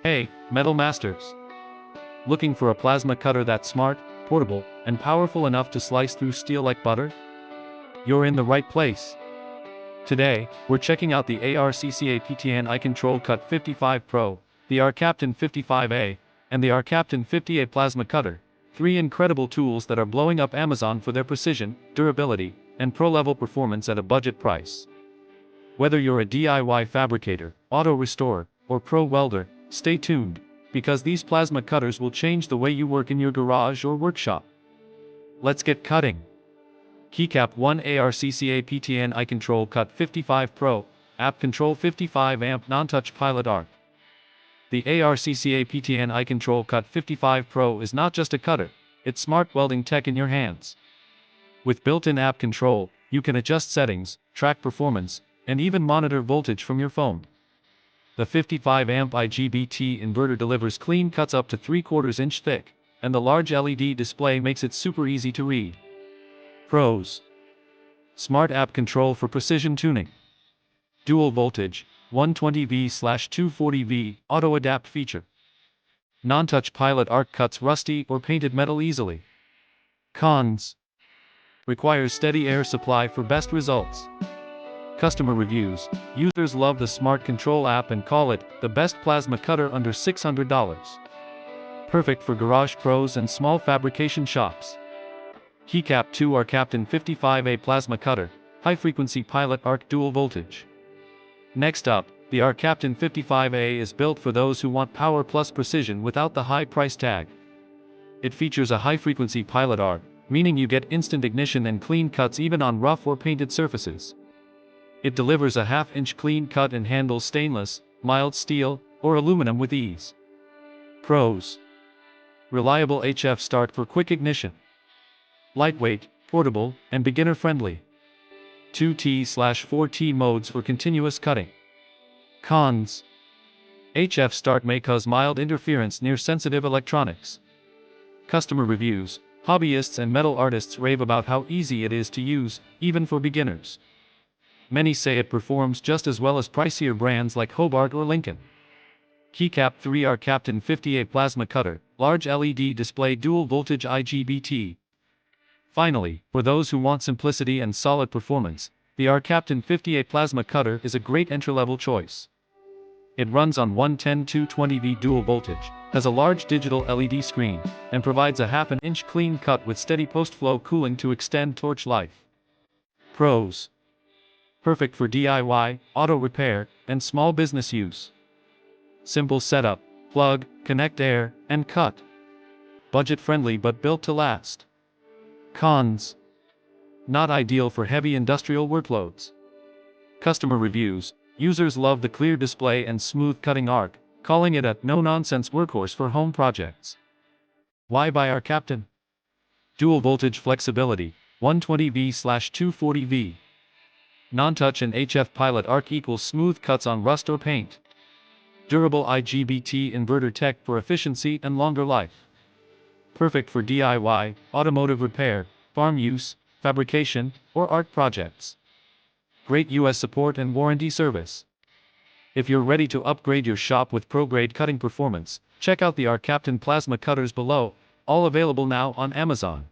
Hey, Metal Masters! Looking for a plasma cutter that's smart, portable, and powerful enough to slice through steel like butter? You're in the right place. Today, we're checking out the ARCCAPTAIN iControl CUT55 Pro, the ARCCAPTAIN 55A, and the ARCCAPTAIN 50A plasma cutter, three incredible tools that are blowing up Amazon for their precision, durability, and pro-level performance at a budget price. Whether you're a DIY fabricator, auto restorer, or pro welder, stay tuned, because these plasma cutters will change the way you work in your garage or workshop. Let's get cutting. Keycap 1 ARCCAPTAIN iControl CUT55 Pro, AppControl 55 amp non-touch pilot ARC. The ARCCAPTAIN iControl CUT55 Pro is not just a cutter, it's smart welding tech in your hands. With built-in app control, you can adjust settings, track performance, and even monitor voltage from your phone. The 55 amp IGBT inverter delivers clean cuts up to 3/4 inch thick, and the large LED display makes it super easy to read. Pros: Smart app control for precision tuning. Dual voltage, 120V/240V, auto adapt feature. Non-touch pilot ARC cuts rusty or painted metal easily. Cons: Requires steady air supply for best results. Customer reviews: Users love the Smart Control app and call it the best plasma cutter under $600. Perfect for garage pros and small fabrication shops. Keycap 2 ARCCAPTAIN 55A plasma cutter, high-frequency pilot ARC dual voltage. Next up, the ARCCAPTAIN 55A is built for those who want power plus precision without the high price tag. It features a high-frequency pilot ARC, meaning you get instant ignition and clean cuts even on rough or painted surfaces. It delivers a half-inch clean cut and handles stainless, mild steel, or aluminum with ease. Pros: Reliable HF start for quick ignition. Lightweight, portable, and beginner-friendly. 2T/4T modes for continuous cutting. Cons: HF start may cause mild interference near sensitive electronics. Customer reviews: Hobbyists and metal artists rave about how easy it is to use, even for beginners. Many say it performs just as well as pricier brands like Hobart or Lincoln. Keycap 3 ARCCAPTAIN 50A plasma cutter, large LED display dual voltage IGBT. Finally, for those who want simplicity and solid performance, the ARCCAPTAIN 50A plasma cutter is a great entry-level choice. It runs on 110/220V dual voltage, has a large digital LED screen, and provides a half-inch clean cut with steady post-flow cooling to extend torch life. Pros: Perfect for DIY, auto repair, and small business use. Simple setup: plug, connect air, and cut. Budget-friendly but built to last. Cons: Not ideal for heavy industrial workloads. Customer reviews: Users love the clear display and smooth cutting ARC, calling it a no-nonsense workhorse for home projects. Why buy ARCCAPTAIN? Dual voltage flexibility, 120V/240V. Non-touch and HF pilot ARC equals smooth cuts on rust or paint. Durable IGBT inverter tech for efficiency and longer life. Perfect for DIY, automotive repair, farm use, fabrication, or art projects. Great US support and warranty service. If you're ready to upgrade your shop with pro-grade cutting performance, check out the ARCCAPTAIN plasma cutters below, all available now on Amazon.